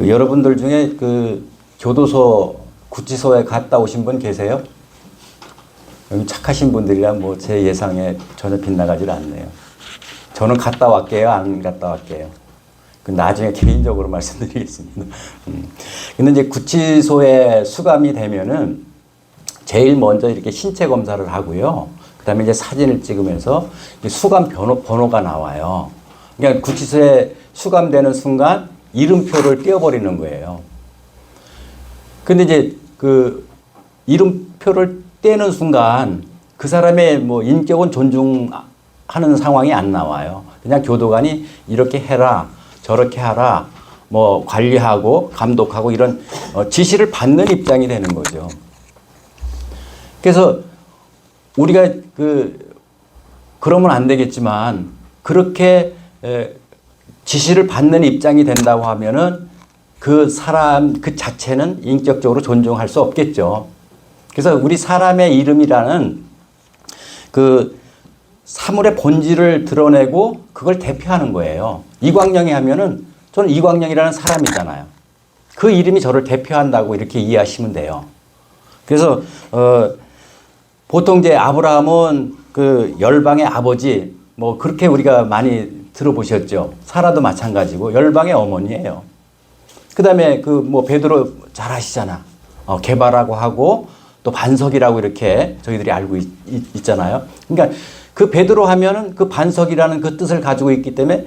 여러분들 중에 교도소, 구치소에 갔다 오신 분 계세요? 여기 착하신 분들이라 뭐 제 예상에 전혀 빗나가질 않네요. 저는 갔다 왔게요, 안 갔다 왔게요? 나중에 개인적으로 말씀드리겠습니다. 근데 이제 구치소에 수감이 되면은 제일 먼저 이렇게 신체 검사를 하고요. 그 다음에 이제 사진을 찍으면서 수감 번호가 나와요. 그러니까 구치소에 수감되는 순간 이름표를 떼어버리는 거예요. 근데 이제 이름표를 떼는 순간 그 사람의 뭐 인격은 존중하는 상황이 안 나와요. 그냥 교도관이 이렇게 해라, 저렇게 하라, 뭐 관리하고 감독하고 이런 지시를 받는 입장이 되는 거죠. 그래서 우리가 그러면 안 되겠지만 그렇게 지시를 받는 입장이 된다고 하면은 그 사람 그 자체는 인격적으로 존중할 수 없겠죠. 그래서 우리 사람의 이름이라는 사물의 본질을 드러내고 그걸 대표하는 거예요. 이광영이 하면은 저는 이광영이라는 사람이잖아요. 그 이름이 저를 대표한다고 이렇게 이해하시면 돼요. 그래서 보통 이제 아브라함은 열방의 아버지 뭐 그렇게 우리가 많이 들어보셨죠. 사라도 마찬가지고 열방의 어머니예요. 그다음에 뭐 베드로 잘 아시잖아. 개바라고 하고 또 반석이라고 이렇게 저희들이 알고 있잖아요. 그러니까 그 베드로 하면은 그 반석이라는 그 뜻을 가지고 있기 때문에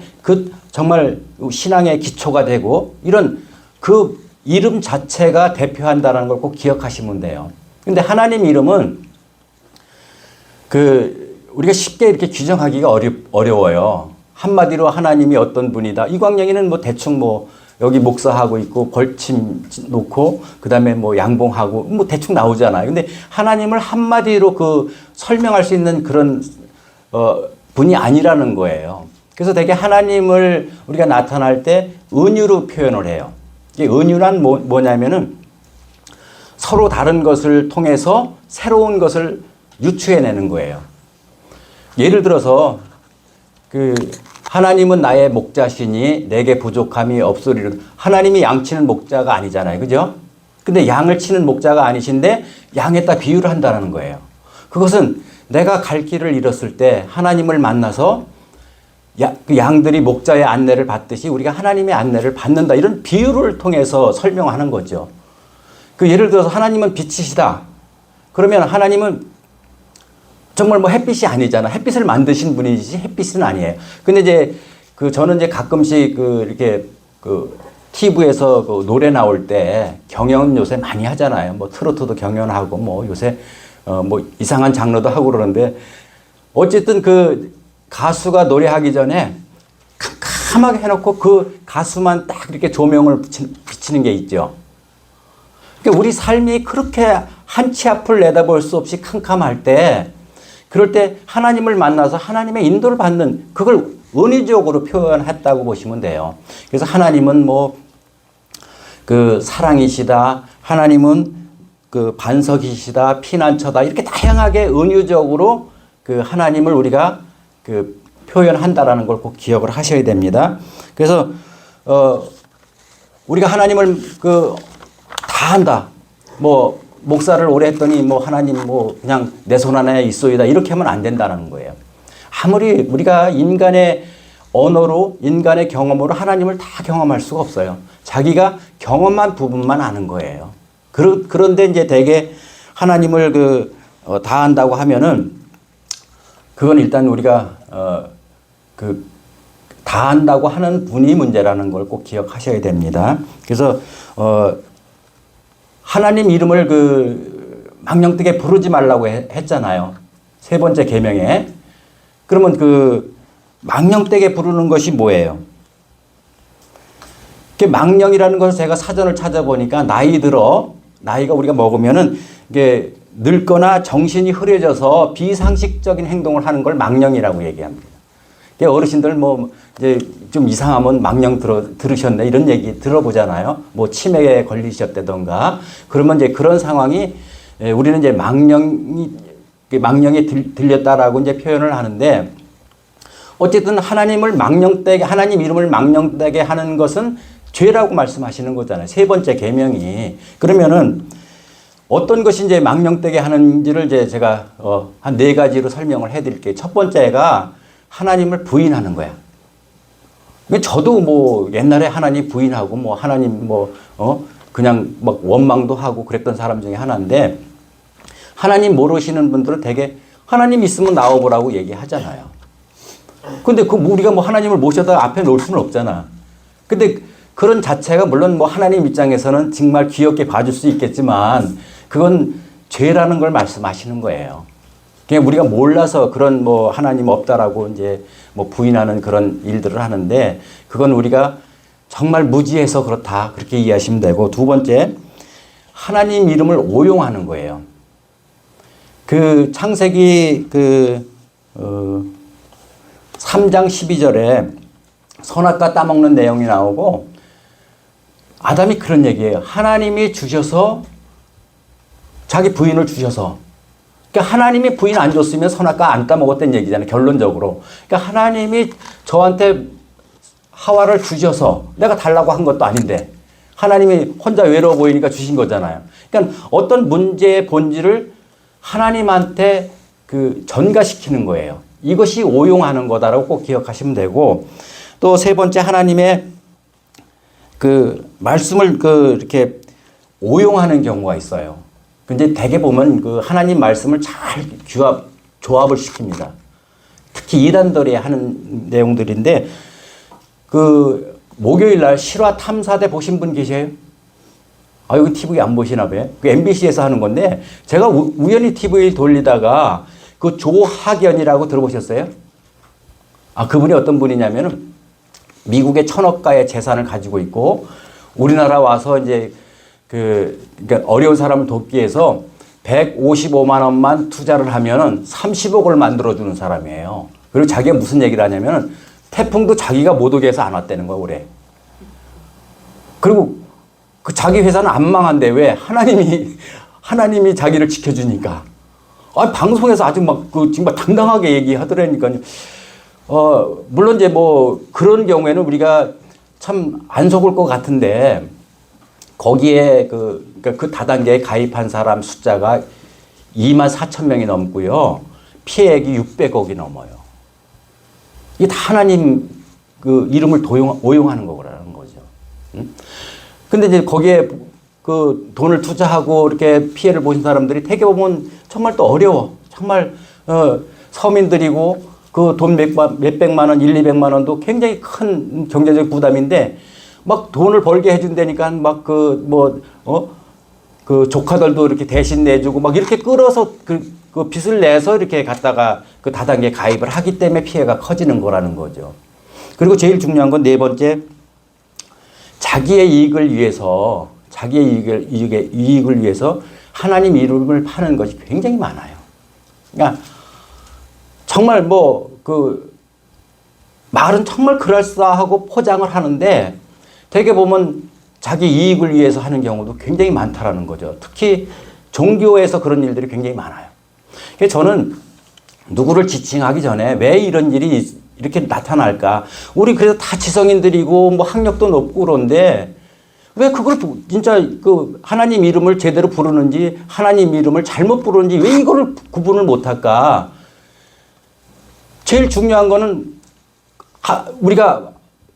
정말 신앙의 기초가 되고 이런 그 이름 자체가 대표한다는 걸 꼭 기억하시면 돼요. 근데 하나님 이름은 우리가 쉽게 이렇게 규정하기가 어려워요. 한마디로 하나님이 어떤 분이다. 이광영이는 뭐 대충 뭐 여기 목사하고 있고 벌침 놓고 그다음에 뭐 양봉하고 뭐 대충 나오잖아요. 근데 하나님을 한마디로 설명할 수 있는 그런 분이 아니라는 거예요. 그래서 되게 하나님을 우리가 나타날 때 은유로 표현을 해요. 이게 은유란 뭐냐면은 서로 다른 것을 통해서 새로운 것을 유추해내는 거예요. 예를 들어서 하나님은 나의 목자시니 내게 부족함이 없으리라. 하나님이 양 치는 목자가 아니잖아요. 그죠? 근데 양을 치는 목자가 아니신데 양에다 비유를 한다는 거예요. 그것은 내가 갈 길을 잃었을 때 하나님을 만나서 그 양들이 목자의 안내를 받듯이 우리가 하나님의 안내를 받는다. 이런 비유를 통해서 설명하는 거죠. 예를 들어서 하나님은 빛이시다. 그러면 하나님은 정말 뭐 햇빛이 아니잖아. 햇빛을 만드신 분이지 햇빛은 아니에요. 근데 이제 저는 이제 가끔씩 이렇게 TV에서 노래 나올 때 경연 요새 많이 하잖아요. 뭐 트로트도 경연하고 뭐 요새 뭐 이상한 장르도 하고 그러는데 어쨌든 가수가 노래하기 전에 캄캄하게 해놓고 그 가수만 딱 이렇게 조명을 비치는 게 있죠. 그러니까 우리 삶이 그렇게 한 치 앞을 내다볼 수 없이 캄캄할 때 그럴 때 하나님을 만나서 하나님의 인도를 받는 그걸 은유적으로 표현했다고 보시면 돼요. 그래서 하나님은 뭐 사랑이시다. 하나님은 반석이시다. 피난처다. 이렇게 다양하게 은유적으로 하나님을 우리가 표현한다라는 걸 꼭 기억을 하셔야 됩니다. 그래서 우리가 하나님을 다 한다. 뭐 목사를 오래 했더니 뭐 하나님 뭐 그냥 내 손 안에 있소이다. 이렇게 하면 안 된다는 거예요. 아무리 우리가 인간의 언어로 인간의 경험으로 하나님을 다 경험할 수가 없어요. 자기가 경험한 부분만 아는 거예요. 그런데 이제 되게 하나님을 다 한다고 하면은 그건 일단 우리가 다 한다고 하는 분이 문제라는 걸 꼭 기억하셔야 됩니다. 그래서 하나님 이름을 망령되게 부르지 말라고 했잖아요. 세 번째 계명에. 그러면 망령되게 부르는 것이 뭐예요? 망령이라는 것을 제가 사전을 찾아보니까 나이가 우리가 먹으면은 이게 늙거나 정신이 흐려져서 비상식적인 행동을 하는 걸 망령이라고 얘기합니다. 어르신들 뭐 이제 좀 이상하면 망령 들으셨네 이런 얘기 들어보잖아요. 뭐 치매에 걸리셨다던가 그러면 이제 그런 상황이 우리는 이제 망령이 들렸다라고 이제 표현을 하는데 어쨌든 하나님 이름을 망령되게 하는 것은 죄라고 말씀하시는 거잖아요. 세 번째 계명이. 그러면은 어떤 것이 이제 망령되게 하는지를 이제 제가 한 네 가지로 설명을 해드릴게요. 첫 번째가 하나님을 부인하는 거야. 저도 뭐 옛날에 하나님 부인하고 뭐 하나님 그냥 막 원망도 하고 그랬던 사람 중에 하나인데, 하나님 모르시는 분들은 되게 하나님 있으면 나와보라고 얘기하잖아요. 근데 우리가 뭐 하나님을 모셔다 앞에 놓을 수는 없잖아. 근데 그런 자체가 물론 뭐 하나님 입장에서는 정말 귀엽게 봐줄 수 있겠지만 그건 죄라는 걸 말씀하시는 거예요. 그냥 우리가 몰라서 그런 뭐 하나님 없다라고 이제 뭐 부인하는 그런 일들을 하는데, 그건 우리가 정말 무지해서 그렇다, 그렇게 이해하시면 되고, 두 번째, 하나님 이름을 오용하는 거예요. 그 창세기 3장 12절에 선악과 따먹는 내용이 나오고, 아담이 그런 얘기예요. 하나님이 주셔서, 자기 부인을 주셔서, 그러니까 하나님이 부인 안 줬으면 선악과 안 따먹었다는 얘기잖아요, 결론적으로. 그러니까 하나님이 저한테 하와를 주셔서 내가 달라고 한 것도 아닌데 하나님이 혼자 외로워 보이니까 주신 거잖아요. 그러니까 어떤 문제의 본질을 하나님한테 전가시키는 거예요. 이것이 오용하는 거다라고 꼭 기억하시면 되고, 또 세 번째, 하나님의 말씀을 이렇게 오용하는 경우가 있어요. 근데 대개 보면 하나님 말씀을 잘 조합을 시킵니다. 특히 이단들이 하는 내용들인데, 목요일 날 실화 탐사대 보신 분 계세요? 여기 TV 안 보시나 봐요. MBC에서 하는 건데, 제가 우연히 TV 돌리다가 조학연이라고 들어보셨어요? 그분이 어떤 분이냐면은 미국의 1,000억가의 재산을 가지고 있고, 우리나라 와서 이제 그러니까 어려운 사람을 돕기 위해서 155만 원만 투자를 하면은 30억을 만들어주는 사람이에요. 그리고 자기가 무슨 얘기를 하냐면은 태풍도 자기가 못 오게 해서 안 왔다는 거야, 올해. 그리고 자기 회사는 안 망한데 왜? 하나님이 자기를 지켜주니까. 방송에서 아주 정말 당당하게 얘기하더라니까요. 물론 이제 뭐 그런 경우에는 우리가 참 안 속을 것 같은데, 거기에 그 다단계에 가입한 사람 숫자가 2만 4천 명이 넘고요. 피해액이 600억이 넘어요. 이게 다 하나님 이름을 오용하는 거라는 거죠. 근데 이제 거기에 돈을 투자하고 이렇게 피해를 보신 사람들이 되게 보면 정말 또 어려워. 정말, 서민들이고 돈 몇백만 원, 200만 원도 굉장히 큰 경제적 부담인데, 막 돈을 벌게 해준다니까 조카들도 이렇게 대신 내주고 막 이렇게 끌어서 그 빚을 내서 이렇게 갖다가 다단계 가입을 하기 때문에 피해가 커지는 거라는 거죠. 그리고 제일 중요한 건 네 번째, 자기의 이익을 위해서 하나님 이름을 파는 것이 굉장히 많아요. 그러니까 정말 말은 정말 그럴싸하고 포장을 하는데, 되게 보면 자기 이익을 위해서 하는 경우도 굉장히 많다라는 거죠. 특히 종교에서 그런 일들이 굉장히 많아요. 그래서 저는 누구를 지칭하기 전에 왜 이런 일이 이렇게 나타날까? 우리 그래서 다 지성인들이고 뭐 학력도 높고 그런데 왜 그걸 진짜 하나님 이름을 제대로 부르는지 하나님 이름을 잘못 부르는지 왜 이거를 구분을 못할까? 제일 중요한 거는 우리가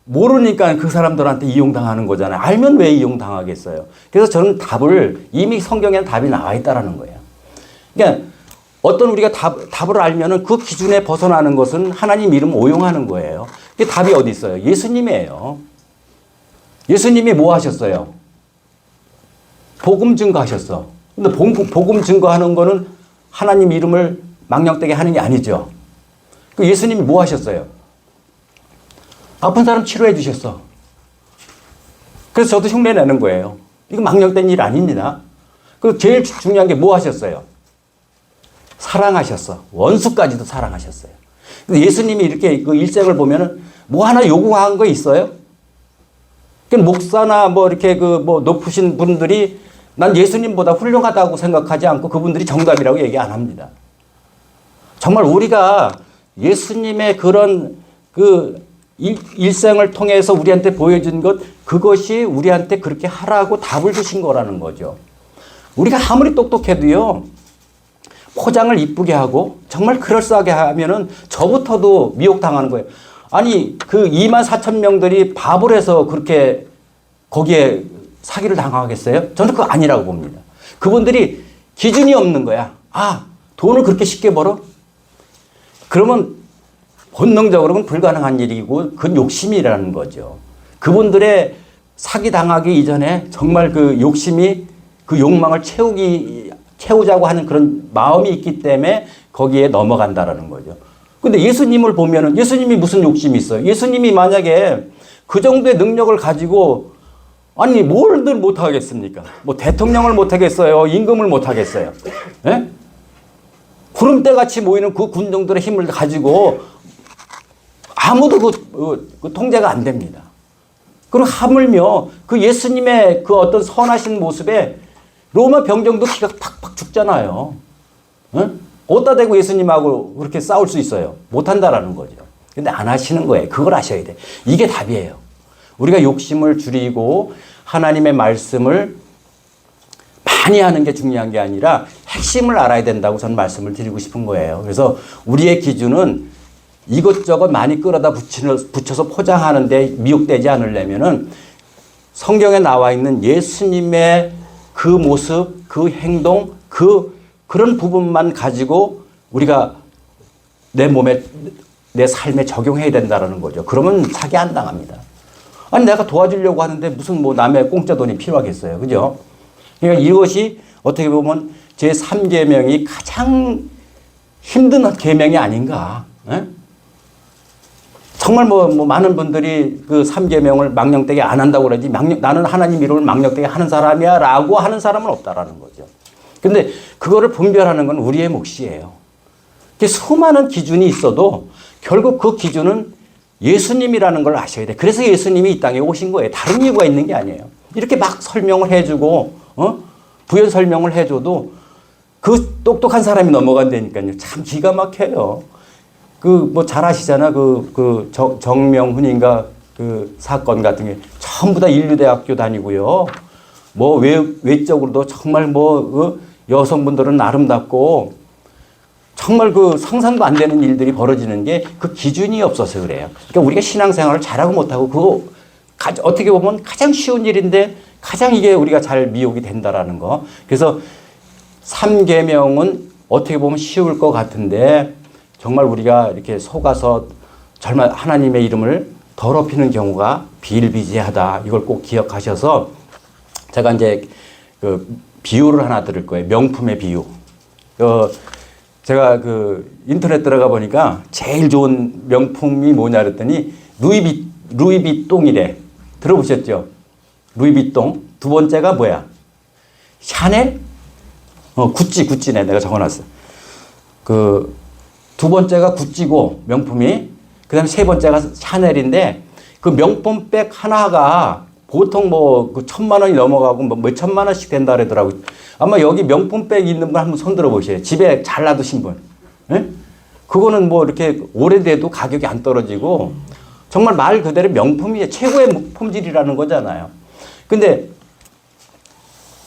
모르니까 그 사람들한테 이용당하는 거잖아요. 알면 왜 이용당하겠어요? 그래서 저는 답을, 이미 성경에는 답이 나와 있다라는 거예요. 그러니까 어떤 우리가 답을 알면은 그 기준에 벗어나는 것은 하나님 이름 오용하는 거예요. 그 답이 어디 있어요? 예수님이에요. 예수님이 뭐 하셨어요? 복음 증거하셨어. 근데 복음 증거하는 거는 하나님 이름을 망령되게 하는 게 아니죠. 그 예수님이 뭐 하셨어요? 아픈 사람 치료해 주셨어. 그래서 저도 흉내 내는 거예요. 이거 망령된 일 아닙니다. 그 제일 중요한 게 뭐 하셨어요? 사랑하셨어. 원수까지도 사랑하셨어요. 근데 예수님이 이렇게 일생을 보면은 뭐 하나 요구한 거 있어요? 그 목사나 이렇게 높으신 분들이 난 예수님보다 훌륭하다고 생각하지 않고 그분들이 정답이라고 얘기 안 합니다. 정말 우리가 예수님의 그런 일생을 통해서 우리한테 보여준 것, 그것이 우리한테 그렇게 하라고 답을 주신 거라는 거죠. 우리가 아무리 똑똑해도요, 포장을 이쁘게 하고 정말 그럴싸하게 하면은 저부터도 미혹당하는 거예요. 아니, 그 2만 4천 명들이 바보를 해서 그렇게 거기에 사기를 당하겠어요? 저는 그거 아니라고 봅니다. 그분들이 기준이 없는 거야. 아, 돈을 그렇게 쉽게 벌어? 그러면 본능적으로는 불가능한 일이고 그건 욕심이라는 거죠. 그분들의 사기 당하기 이전에 정말 그 욕심이 그 욕망을 채우자고 하는 그런 마음이 있기 때문에 거기에 넘어간다라는 거죠. 근데 예수님을 보면은 예수님이 무슨 욕심이 있어요? 예수님이 만약에 그 정도의 능력을 가지고 아니 뭘들 못하겠습니까? 뭐 대통령을 못하겠어요? 임금을 못하겠어요? 예? 구름대 같이 모이는 그 군정들의 힘을 가지고 아무도 그 통제가 안 됩니다. 그리고 하물며 그 예수님의 그 어떤 선하신 모습에 로마 병정도 피가 팍팍 죽잖아요. 예? 어디다 대고 예수님하고 그렇게 싸울 수 있어요? 못한다라는 거죠. 근데 안 하시는 거예요. 그걸 아셔야 돼. 이게 답이에요. 우리가 욕심을 줄이고 하나님의 말씀을 많이 하는 게 중요한 게 아니라 핵심을 알아야 된다고 저는 말씀을 드리고 싶은 거예요. 그래서 우리의 기준은 이것저것 많이 끌어다 붙여서 포장하는데 미혹되지 않으려면은 성경에 나와 있는 예수님의 그 모습, 그 행동, 그런 부분만 가지고 우리가 내 몸에, 내 삶에 적용해야 된다는 거죠. 그러면 사기 안 당합니다. 아니, 내가 도와주려고 하는데 무슨 뭐 남의 공짜 돈이 필요하겠어요. 그죠? 그러니까 이것이 어떻게 보면 제 3계명이 가장 힘든 계명이 아닌가. 에? 정말 뭐 많은 분들이 그 3계명을 망령되게 안 한다고 그러지 나는 하나님 이름을 망령되게 하는 사람이야 라고 하는 사람은 없다라는 거죠. 근데 그거를 분별하는 건 우리의 몫이에요. 수많은 기준이 있어도 결국 그 기준은 예수님이라는 걸 아셔야 돼. 그래서 예수님이 이 땅에 오신 거예요. 다른 이유가 있는 게 아니에요. 이렇게 막 설명을 해주고 부연 설명을 해줘도 그 똑똑한 사람이 넘어간다니까요. 참 기가 막혀요. 그 뭐 잘 아시잖아. 정명훈인가 그 사건 같은 게 전부 다 인류대학교 다니고요. 뭐 외적으로도 정말 여성분들은 아름답고 정말 그 상상도 안 되는 일들이 벌어지는 게 그 기준이 없어서 그래요. 그러니까 우리가 신앙생활을 잘하고 못하고 그거 어떻게 보면 가장 쉬운 일인데 가장 이게 우리가 잘 미혹이 된다라는 거. 그래서 3계명은 어떻게 보면 쉬울 것 같은데 정말 우리가 이렇게 속아서 정말 하나님의 이름을 더럽히는 경우가 비일비재하다. 이걸 꼭 기억하셔서 제가 이제 그 비유를 하나 들을 거예요. 명품의 비유. 제가 그 인터넷 들어가 보니까 제일 좋은 명품이 뭐냐 그랬더니 루이비통이래. 들어보셨죠? 루이비통. 두 번째가 뭐야? 샤넬? 구찌네. 내가 적어놨어. 두 번째가 구찌고 명품이. 그 다음에 세 번째가 샤넬인데 그 명품백 하나가 보통 그 1,000만 원이 넘어가고 몇 천만 원씩 된다 그러더라고요. 아마 여기 명품백 있는 분 한번 손 들어보세요. 집에 잘 놔두신 분. 예? 그거는 이렇게 오래돼도 가격이 안 떨어지고 정말 말 그대로 명품이 최고의 품질이라는 거잖아요. 근데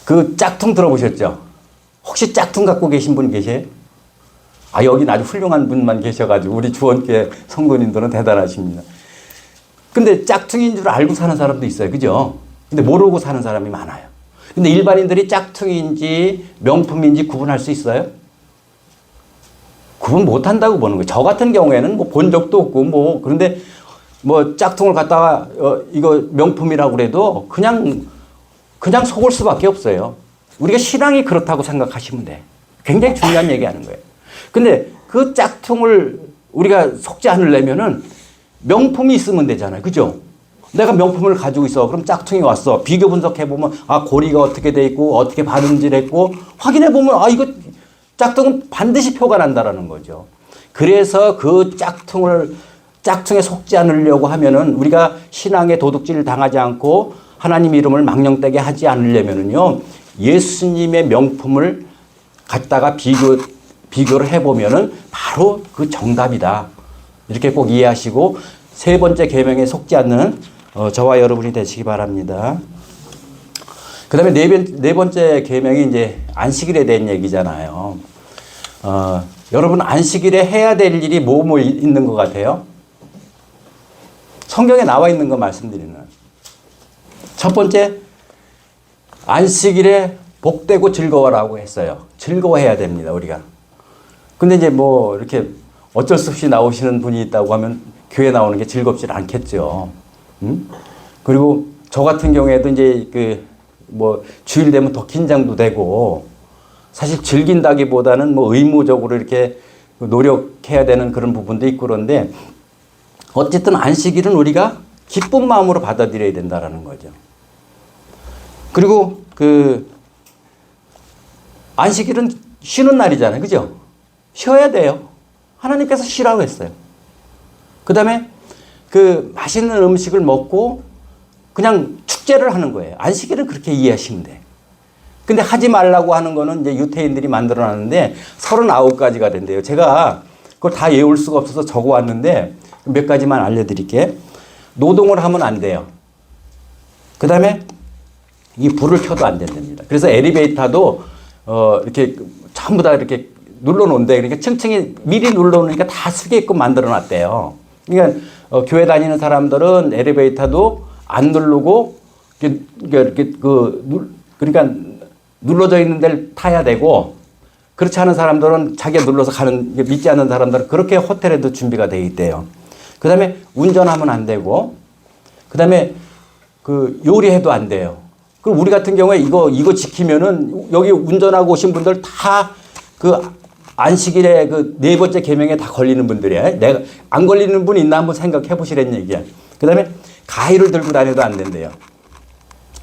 그 짝퉁 들어보셨죠? 혹시 짝퉁 갖고 계신 분 계세요? 여긴 아주 훌륭한 분만 계셔가지고 우리 주원교회 성도님들은 대단하십니다. 근데 짝퉁인 줄 알고 사는 사람도 있어요. 그죠? 근데 모르고 사는 사람이 많아요. 근데 일반인들이 짝퉁인지 명품인지 구분할 수 있어요? 구분 못 한다고 보는 거예요. 저 같은 경우에는 본 적도 없고 그런데 짝퉁을 갖다가 이거 명품이라고 그래도 그냥 속을 수밖에 없어요. 우리가 신앙이 그렇다고 생각하시면 돼. 굉장히 중요한 얘기 하는 거예요. 근데 그 짝퉁을 우리가 속지 않으려면은 명품이 있으면 되잖아요. 그죠? 내가 명품을 가지고 있어. 그럼 짝퉁이 왔어. 비교 분석해보면, 고리가 어떻게 돼 있고, 어떻게 반음질했고, 확인해보면, 이거 짝퉁은 반드시 표가 난다라는 거죠. 그래서 그 짝퉁에 속지 않으려고 하면은 우리가 신앙의 도둑질을 당하지 않고 하나님 이름을 망령되게 하지 않으려면은요, 예수님의 명품을 갖다가 비교를 해보면은 바로 그 정답이다. 이렇게 꼭 이해하시고 세 번째 계명에 속지 않는 저와 여러분이 되시기 바랍니다. 그 다음에 네 번째 계명이 이제 안식일에 대한 얘기잖아요. 여러분 안식일에 해야 될 일이 뭐 있는 것 같아요? 성경에 나와 있는 거 말씀드리는. 첫 번째, 안식일에 복되고 즐거워라고 했어요. 즐거워해야 됩니다, 우리가. 근데 이제 뭐 이렇게 어쩔 수 없이 나오시는 분이 있다고 하면 교회 나오는 게 즐겁지 않겠죠. 그리고 저 같은 경우에도 이제 뭐 주일 되면 더 긴장도 되고 사실 즐긴다기보다는 뭐 의무적으로 이렇게 노력해야 되는 그런 부분도 있고 그런데 어쨌든 안식일은 우리가 기쁜 마음으로 받아들여야 된다라는 거죠. 그리고 안식일은 쉬는 날이잖아요. 그죠? 쉬어야 돼요. 하나님께서 쉬라고 했어요. 그 다음에 맛있는 음식을 먹고 그냥 축제를 하는 거예요. 안식일은 그렇게 이해하시면 돼. 근데 하지 말라고 하는 거는 이제 유태인들이 만들어 놨는데 39가지가 된대요. 제가 그걸 다 외울 수가 없어서 적어 왔는데 몇 가지만 알려드릴게. 노동을 하면 안 돼요. 그 다음에 이 불을 켜도 안 된답니다. 그래서 엘리베이터도 이렇게 전부 다 이렇게 눌러놓은데 그러니까 층층이 미리 눌러놓으니까 다 쓰게끔 만들어 놨대요. 그러니까 교회 다니는 사람들은 엘리베이터도 안 누르고 그러니까 눌러져 있는 데를 타야 되고 그렇지 않은 사람들은 자기가 눌러서 가는 믿지 않는 사람들은 그렇게 호텔에도 준비가 되어 있대요. 그 다음에 운전하면 안 되고 그 다음에 요리해도 안 돼요. 그럼 우리 같은 경우에 이거 지키면은 여기 운전하고 오신 분들 다 안식일에 네 번째 계명에 다 걸리는 분들이에요. 내가 안 걸리는 분 있나 한번 생각해 보시라는 얘기야. 그 다음에 가위를 들고 다녀도 안 된대요.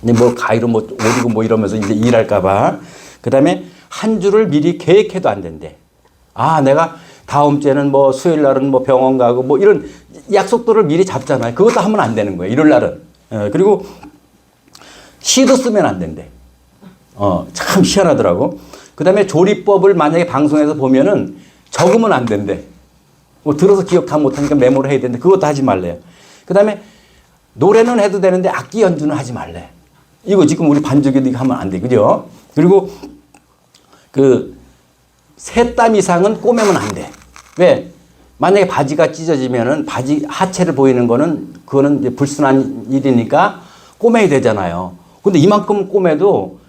근데 뭐 가위로 뭐 오리고 뭐 이러면서 이제 일할까봐. 그 다음에 한 주를 미리 계획해도 안 된대. 내가 다음 주에는 뭐 수요일 날은 뭐 병원 가고 뭐 이런 약속들을 미리 잡잖아요. 그것도 하면 안 되는 거예요. 일요일 날은. 그리고 시도 쓰면 안 된대. 참 희한하더라고. 그 다음에 조리법을 만약에 방송에서 보면은 적으면 안 된대. 뭐 들어서 기억 다 못하니까 메모를 해야 되는데 그것도 하지 말래요. 그 다음에 노래는 해도 되는데 악기 연주는 하지 말래. 이거 지금 우리 반죽이 하면 안 돼. 그죠? 그리고 세 땀 이상은 꼬매면 안 돼. 왜? 만약에 바지가 찢어지면은 바지 하체를 보이는 거는 그거는 이제 불순한 일이니까 꼬매야 되잖아요. 근데 이만큼 꼬매도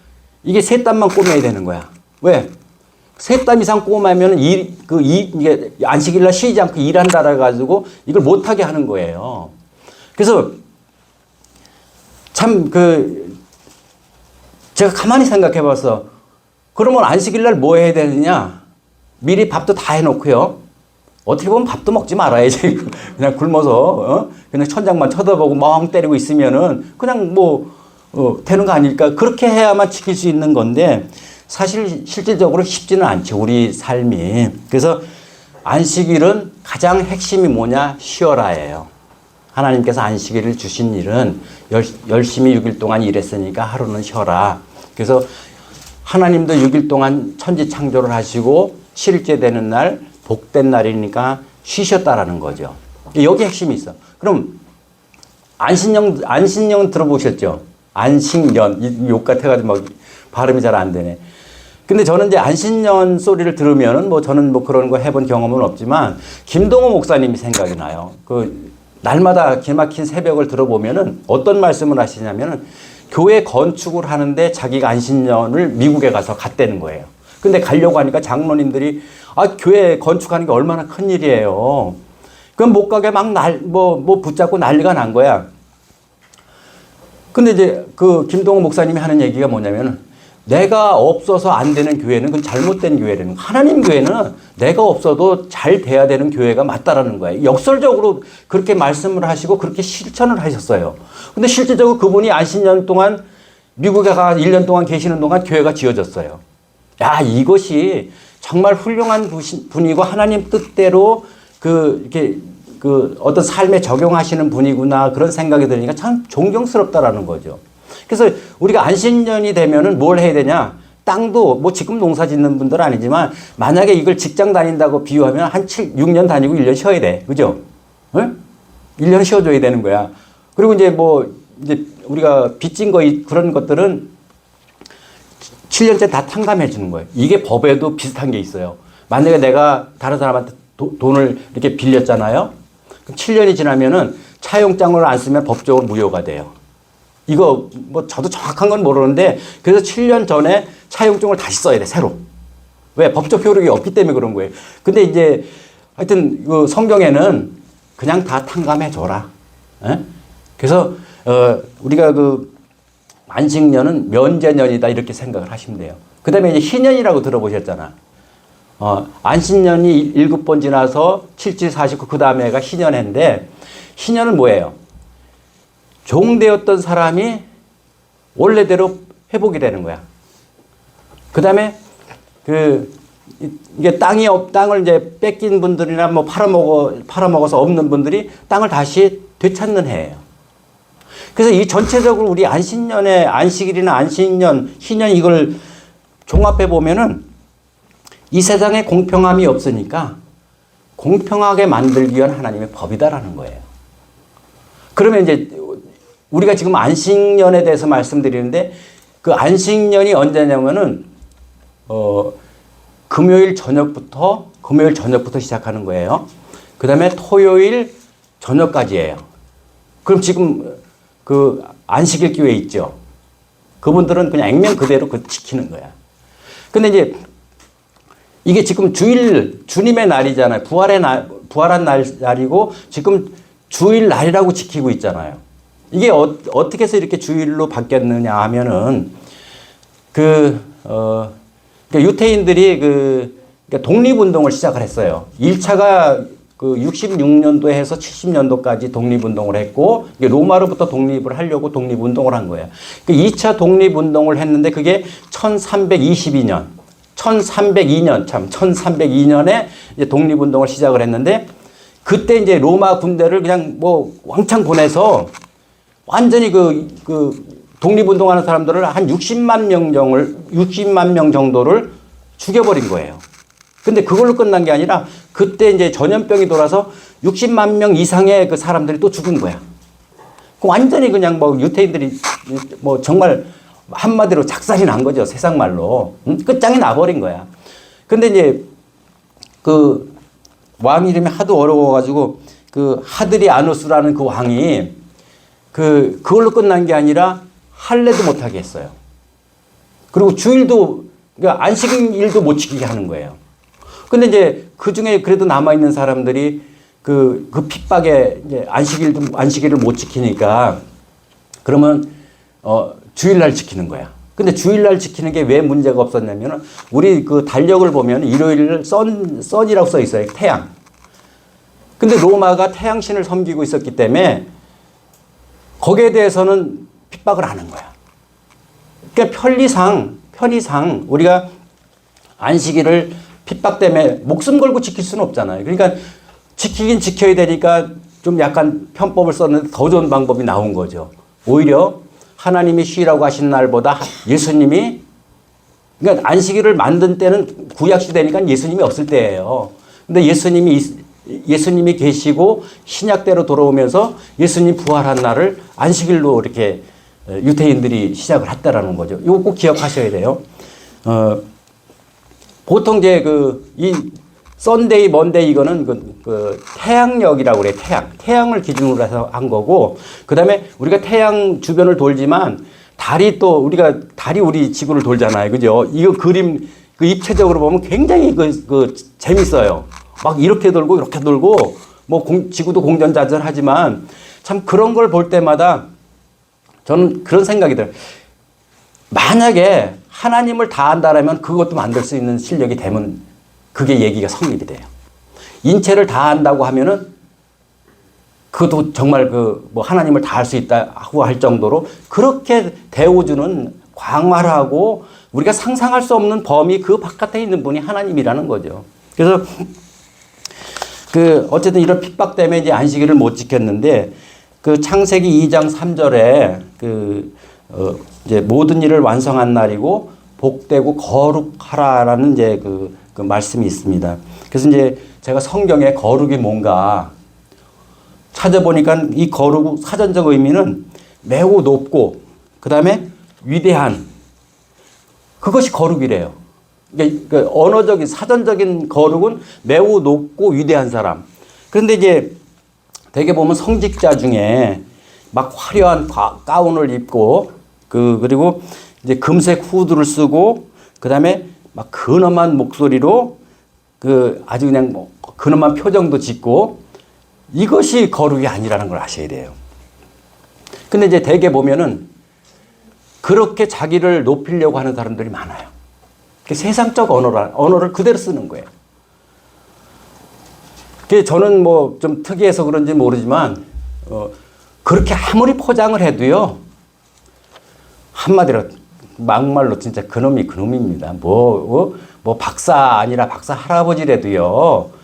이게 세 땀만 꼬매야 되는 거야. 왜? 세 땀 이상 꼬매면 이게 안식일날 쉬지 않고 일한다라 가지고 이걸 못하게 하는 거예요. 그래서 참 제가 가만히 생각해 봐서 그러면 안식일날 뭐 해야 되느냐? 미리 밥도 다 해놓고요. 어떻게 보면 밥도 먹지 말아야지. 그냥 굶어서 그냥 천장만 쳐다보고 멍 때리고 있으면은 그냥 되는 거 아닐까? 그렇게 해야만 지킬 수 있는 건데 사실 실질적으로 쉽지는 않죠. 우리 삶이. 그래서 안식일은 가장 핵심이 뭐냐? 쉬어라예요. 하나님께서 안식일을 주신 일은 열심히 6일 동안 일했으니까 하루는 쉬어라. 그래서 하나님도 6일 동안 천지 창조를 하시고 7일째 되는 날 복된 날이니까 쉬셨다라는 거죠. 여기 핵심이 있어. 그럼 안식년 들어보셨죠? 안식년 욕 같아가지고 막 발음이 잘 안 되네. 근데 저는 이제 안식년 소리를 들으면은 저는 그런 거 해본 경험은 없지만 김동호 목사님이 생각이 나요. 날마다 기막힌 새벽을 들어보면은 어떤 말씀을 하시냐면은 교회 건축을 하는데 자기가 안식년을 미국에 가서 갔다는 거예요. 근데 가려고 하니까 장로님들이 교회 건축하는 게 얼마나 큰 일이에요. 그럼 못 가게 막 붙잡고 난리가 난 거야. 근데 이제 김동호 목사님이 하는 얘기가 뭐냐면은 내가 없어서 안 되는 교회는 그건 잘못된 교회라는 거야. 하나님 교회는 내가 없어도 잘 돼야 되는 교회가 맞다라는 거예요. 역설적으로 그렇게 말씀을 하시고 그렇게 실천을 하셨어요. 근데 실질적으로 그분이 안식년 동안 미국에 가 1년 동안 계시는 동안 교회가 지어졌어요. 이것이 정말 훌륭한 분이고 하나님 뜻대로 이렇게 어떤 삶에 적용하시는 분이구나 그런 생각이 들으니까 참 존경스럽다라는 거죠. 그래서 우리가 안식년이 되면은 뭘 해야 되냐? 땅도 지금 농사 짓는 분들은 아니지만 만약에 이걸 직장 다닌다고 비유하면 한 6년 다니고 1년 쉬어야 돼. 그죠? 네? 1년 쉬어줘야 되는 거야. 그리고 이제 뭐 이제 우리가 빚진 거 그런 것들은 7년째 다 탕감해 주는 거예요. 이게 법에도 비슷한 게 있어요. 만약에 내가 다른 사람한테 돈을 이렇게 빌렸잖아요. 그럼 7년이 지나면은 차용장을 안 쓰면 법적으로 무효가 돼요. 이거 뭐 저도 정확한 건 모르는데 그래서 7년 전에 차용증을 다시 써야 돼, 새로. 왜? 법적 효력이 없기 때문에 그런 거예요. 근데 이제 하여튼 그 성경에는 그냥 다 탕감해 줘라. 에? 그래서 우리가 그 안식년은 면제년이다 이렇게 생각을 하시면 돼요. 그 다음에 이제 희년이라고 들어보셨잖아. 안식년이 7번 지나서 7, 7, 49, 그 다음에가 희년인데 희년은 뭐예요? 종되었던 사람이 원래대로 회복이 되는 거야. 그 다음에 이게 땅을 이제 뺏긴 분들이나 뭐 팔아먹어서 없는 분들이 땅을 다시 되찾는 해예요. 그래서 이 전체적으로 우리 안식년의 안식일이나 안식년, 희년 이걸 종합해 보면은 이 세상에 공평함이 없으니까 공평하게 만들기 위한 하나님의 법이다라는 거예요. 그러면 이제 우리가 지금 안식년에 대해서 말씀드리는데 그 안식년이 언제냐면은 금요일 저녁부터 시작하는 거예요. 그 다음에 토요일 저녁까지예요. 그럼 지금 그 안식일 교회 있죠. 그분들은 그냥 액면 그대로 지키는 거야. 근데 이제 이게 지금 주님의 날이잖아요. 부활한 날이고 지금 주일 날이라고 지키고 있잖아요. 이게 어떻게 해서 이렇게 주일로 바뀌었느냐 하면은 유태인들이 그러니까 독립운동을 시작을 했어요. 1차가 그 66년도에 해서 70년도까지 독립운동을 했고, 로마로부터 독립을 하려고 독립운동을 한 거예요. 그 2차 독립운동을 했는데 그게 1302년에 이제 독립운동을 시작을 했는데, 그때 이제 로마 군대를 그냥 뭐 왕창 보내서 완전히 그 독립운동하는 사람들을 한 60만 명 정도를 죽여버린 거예요. 근데 그걸로 끝난 게 아니라 그때 이제 전염병이 돌아서 60만 명 이상의 그 사람들이 또 죽은 거야. 완전히 그냥 뭐 유태인들이 뭐 정말 한마디로 작살이 난 거죠. 세상 말로. 끝장이 나버린 거야. 근데 이제 그 왕 이름이 하도 어려워가지고 그 하드리아누스라는 그 왕이 그걸로 끝난 게 아니라 할례도 못하게 했어요. 그리고 주일도, 그러니까 안식일도 못 지키게 하는 거예요. 근데 이제 그 중에 그래도 남아있는 사람들이 그 핍박에 이제 안식일을 못 지키니까 그러면 주일날 지키는 거야. 근데 주일날 지키는 게 왜 문제가 없었냐면 우리 그 달력을 보면 일요일 선이라고 써 있어요. 태양. 근데 로마가 태양신을 섬기고 있었기 때문에 거기에 대해서는 핍박을 안 한 거야. 그러니까 편의상 우리가 안식일을 핍박 때문에 목숨 걸고 지킬 수는 없잖아요. 그러니까 지키긴 지켜야 되니까 좀 약간 편법을 썼는데 더 좋은 방법이 나온 거죠. 오히려 하나님이 쉬라고 하신 날보다 예수님이, 그러니까 안식일을 만든 때는 구약시대니까 예수님이 없을 때예요. 근데 예수님이 계시고 신약대로 돌아오면서 예수님 부활한 날을 안식일로 이렇게 유태인들이 시작을 했다라는 거죠. 이거 꼭 기억하셔야 돼요. 보통 이제 이 썬데이, 먼데이 이거는 그 태양력이라고 그래요. 태양을 기준으로 해서 한 거고, 그 다음에 우리가 태양 주변을 돌지만 달이 우리 지구를 돌잖아요. 그죠? 이거 그림, 입체적으로 보면 굉장히 재밌어요. 막 이렇게 돌고 뭐 지구도 공전자전하지만 참 그런 걸 볼 때마다 저는 그런 생각이 들어요. 만약에 하나님을 다 안다라면 그것도 만들 수 있는 실력이 되면 그게 얘기가 성립이 돼요. 인체를 다 안다고 하면은 그것도 정말 뭐 하나님을 다 할 수 있다고 할 정도로 그렇게 대우주는 광활하고 우리가 상상할 수 없는 범위 그 바깥에 있는 분이 하나님이라는 거죠. 그래서 어쨌든 이런 핍박 때문에 이제 안식일을 못 지켰는데 그 창세기 2장 3절에 이제 모든 일을 완성한 날이고 복되고 거룩하라라는 이제 그 말씀이 있습니다. 그래서 이제 제가 성경에 거룩이 뭔가 찾아보니까 이 거룩 사전적 의미는 매우 높고 그 다음에 위대한 그것이 거룩이래요. 그러니까 언어적인 사전적인 거룩은 매우 높고 위대한 사람. 그런데 이제 대개 보면 성직자 중에 막 화려한 가운을 입고 그리고 이제 금색 후드를 쓰고 그다음에 막 근엄한 목소리로 아주 그냥 뭐 근엄한 표정도 짓고 이것이 거룩이 아니라는 걸 아셔야 돼요. 근데 이제 대개 보면은 그렇게 자기를 높이려고 하는 사람들이 많아요. 세상적 언어를 그대로 쓰는 거예요. 저는 뭐 좀 특이해서 그런지 모르지만 그렇게 아무리 포장을 해도요 한마디로 막말로 진짜 그놈이 그놈입니다. 뭐 박사 아니라 박사 할아버지라도요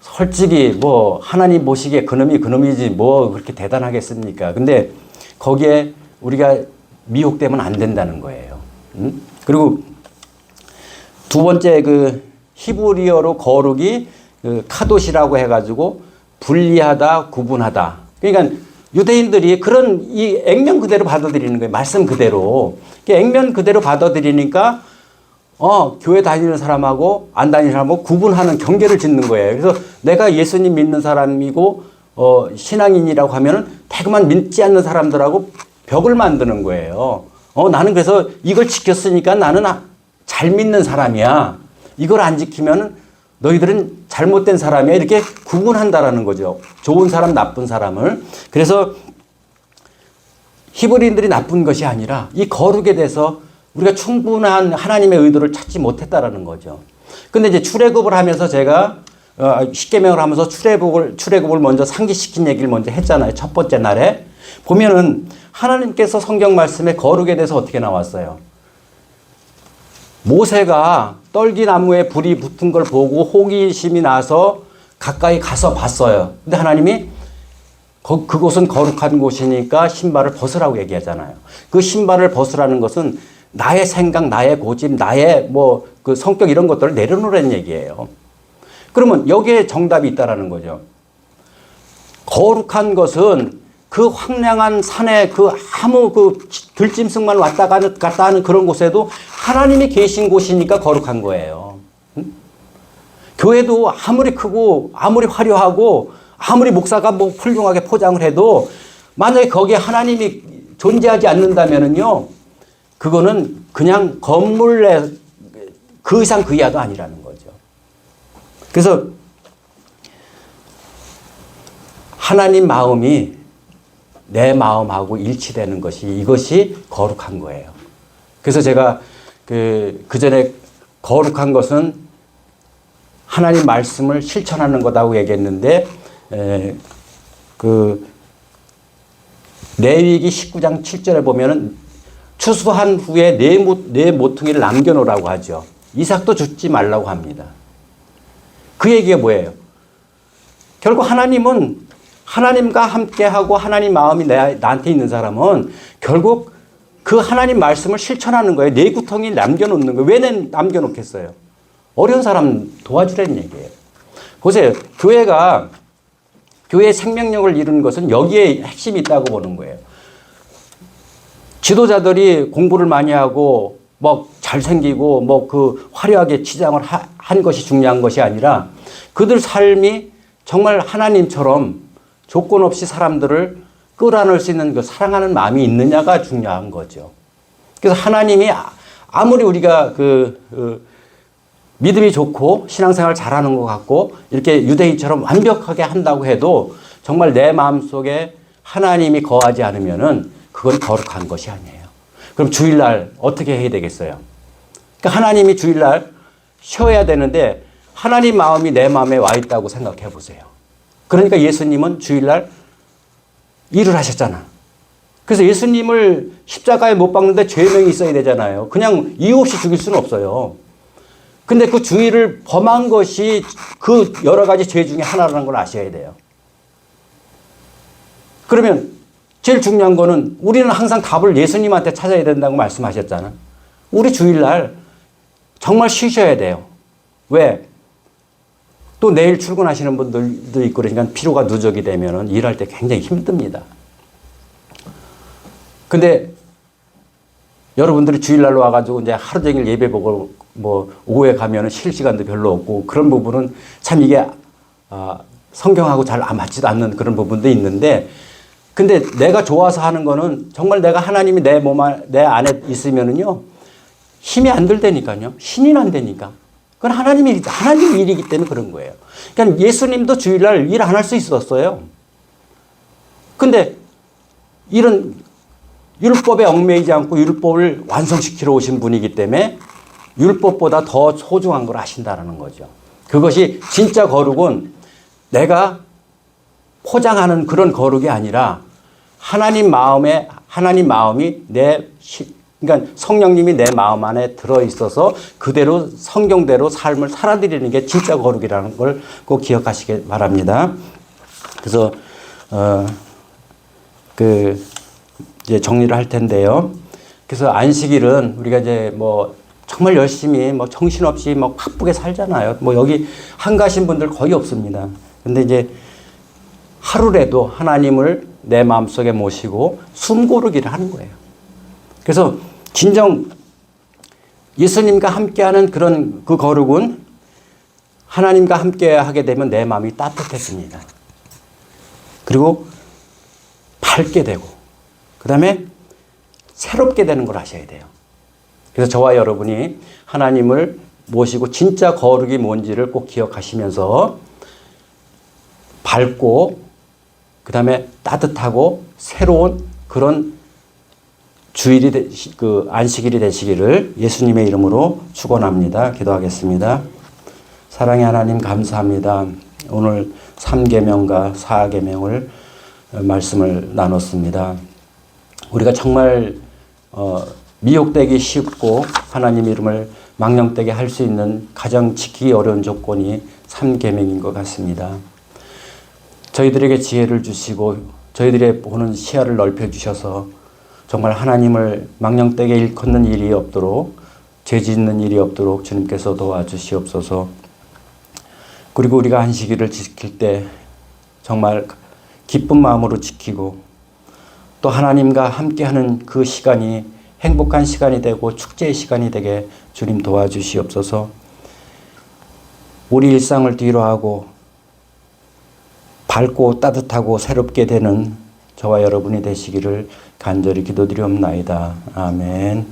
솔직히 뭐 하나님 보시기에 그놈이 그놈이지 뭐 그렇게 대단하겠습니까? 근데 거기에 우리가 미혹되면 안 된다는 거예요. 그리고 두 번째 히브리어로 거룩이 카도시라고 해가지고 분리하다, 구분하다. 그러니까 유대인들이 그런 이 액면 그대로 받아들이는 거예요. 말씀 그대로. 액면 그대로 받아들이니까 교회 다니는 사람하고 안 다니는 사람하고 구분하는 경계를 짓는 거예요. 그래서 내가 예수님 믿는 사람이고 신앙인이라고 하면은 대그만 믿지 않는 사람들하고 벽을 만드는 거예요. 나는 그래서 이걸 지켰으니까 나는 잘 믿는 사람이야. 이걸 안 지키면은 너희들은 잘못된 사람이야. 이렇게 구분한다라는 거죠. 좋은 사람, 나쁜 사람을. 그래서 히브리인들이 나쁜 것이 아니라 이 거룩에 대해서 우리가 충분한 하나님의 의도를 찾지 못했다라는 거죠. 근데 이제 출애굽을 하면서 제가 십계명을 하면서 출애굽을 먼저 상기시킨 얘기를 먼저 했잖아요. 첫 번째 날에. 보면은 하나님께서 성경 말씀에 거룩에 대해서 어떻게 나왔어요? 모세가 떨기나무에 불이 붙은 걸 보고 호기심이 나서 가까이 가서 봤어요. 근데 하나님이 그곳은 거룩한 곳이니까 신발을 벗으라고 얘기하잖아요. 그 신발을 벗으라는 것은 나의 생각, 나의 고집, 나의 그 성격 이런 것들을 내려놓으라는 얘기예요. 그러면 여기에 정답이 있다라는 거죠. 거룩한 것은 그 황량한 산에 아무 들짐승만 왔다 갔다 하는 그런 곳에도 하나님이 계신 곳이니까 거룩한 거예요. 응? 교회도 아무리 크고 아무리 화려하고 아무리 목사가 뭐 훌륭하게 포장을 해도 만약에 거기에 하나님이 존재하지 않는다면은요, 그거는 그냥 건물 내 그 이상 그 이하도 아니라는 거죠. 그래서 하나님 마음이 내 마음하고 일치되는 것이 이것이 거룩한 거예요. 그래서 제가 그 전에 거룩한 것은 하나님 말씀을 실천하는 거다고 얘기했는데 레위기 19장 7절에 보면은 추수한 후에 내 모퉁이를 남겨놓으라고 하죠. 이삭도 죽지 말라고 합니다. 그 얘기가 뭐예요? 결국 하나님은 하나님과 함께하고 하나님 마음이 나한테 있는 사람은 결국 그 하나님 말씀을 실천하는 거예요. 내 구덩이 남겨놓는 거예요. 왜 남겨놓겠어요? 어려운 사람 도와주라는 얘기예요. 보세요. 교회의 생명력을 이루는 것은 여기에 핵심이 있다고 보는 거예요. 지도자들이 공부를 많이 하고 잘생기고 화려하게 치장을 한 것이 중요한 것이 아니라 그들 삶이 정말 하나님처럼 조건 없이 사람들을 끌어안을 수 있는 그 사랑하는 마음이 있느냐가 중요한 거죠. 그래서 하나님이 아무리 우리가 믿음이 좋고 신앙생활 잘하는 것 같고 이렇게 유대인처럼 완벽하게 한다고 해도 정말 내 마음속에 하나님이 거하지 않으면은 그건 거룩한 것이 아니에요. 그럼 주일날 어떻게 해야 되겠어요? 그러니까 하나님이 주일날 쉬어야 되는데 하나님 마음이 내 마음에 와 있다고 생각해 보세요. 그러니까 예수님은 주일날 일을 하셨잖아. 그래서 예수님을 십자가에 못 박는데 죄명이 있어야 되잖아요. 그냥 이유 없이 죽일 수는 없어요. 근데 그 주의를 범한 것이 그 여러 가지 죄 중에 하나라는 걸 아셔야 돼요. 그러면 제일 중요한 거는 우리는 항상 답을 예수님한테 찾아야 된다고 말씀하셨잖아. 우리 주일날 정말 쉬셔야 돼요. 왜? 또 내일 출근하시는 분들도 있고 그러니까 피로가 누적이 되면은 일할 때 굉장히 힘듭니다. 근데 여러분들이 주일날로 와가지고 이제 하루 종일 예배 보고 뭐 오후에 가면은 쉴 시간도 별로 없고 그런 부분은 참 이게 성경하고 잘 맞지도 않는 그런 부분도 있는데 근데 내가 좋아서 하는 거는 정말 내가 하나님이 내 안에 있으면은요 힘이 안 들다니까요. 신이 안 되니까. 그건 하나님 일이기 때문에 그런 거예요. 그러니까 예수님도 주일날 일 안 할 수 있었어요. 근데 이런 율법에 얽매이지 않고 율법을 완성시키러 오신 분이기 때문에 율법보다 더 소중한 걸 아신다는 거죠. 그것이 진짜 거룩은 내가 포장하는 그런 거룩이 아니라 하나님 마음이 그러니까 성령님이 내 마음 안에 들어있어서 그대로 성경대로 삶을 살아드리는 게 진짜 거룩이라는 걸 꼭 기억하시길 바랍니다. 그래서 이제 정리를 할 텐데요. 그래서 안식일은 우리가 이제 뭐 정말 열심히 뭐 정신없이 뭐 바쁘게 살잖아요. 뭐 여기 한가하신 분들 거의 없습니다. 근데 이제 하루라도 하나님을 내 마음속에 모시고 숨고르기를 하는 거예요. 그래서 진정 예수님과 함께하는 그런 그 거룩은 하나님과 함께 하게 되면 내 마음이 따뜻해집니다. 그리고 밝게 되고 그 다음에 새롭게 되는 걸 아셔야 돼요. 그래서 저와 여러분이 하나님을 모시고 진짜 거룩이 뭔지를 꼭 기억하시면서 밝고 그 다음에 따뜻하고 새로운 그런 안식일이 되시기를 예수님의 이름으로 축원합니다. 기도하겠습니다. 사랑의 하나님 감사합니다. 오늘 3계명과 4계명을 말씀을 나눴습니다. 우리가 정말 미혹되기 쉽고 하나님 이름을 망령되게 할 수 있는 가장 지키기 어려운 조건이 3계명인 것 같습니다. 저희들에게 지혜를 주시고 저희들의 보는 시야를 넓혀주셔서 정말 하나님을 망령되게 일컫는 일이 없도록 죄 짓는 일이 없도록 주님께서 도와주시옵소서. 그리고 우리가 안식일을 지킬 때 정말 기쁜 마음으로 지키고 또 하나님과 함께하는 그 시간이 행복한 시간이 되고 축제의 시간이 되게 주님 도와주시옵소서. 우리 일상을 뒤로하고 밝고 따뜻하고 새롭게 되는 저와 여러분이 되시기를 간절히 기도드리옵나이다. 아멘.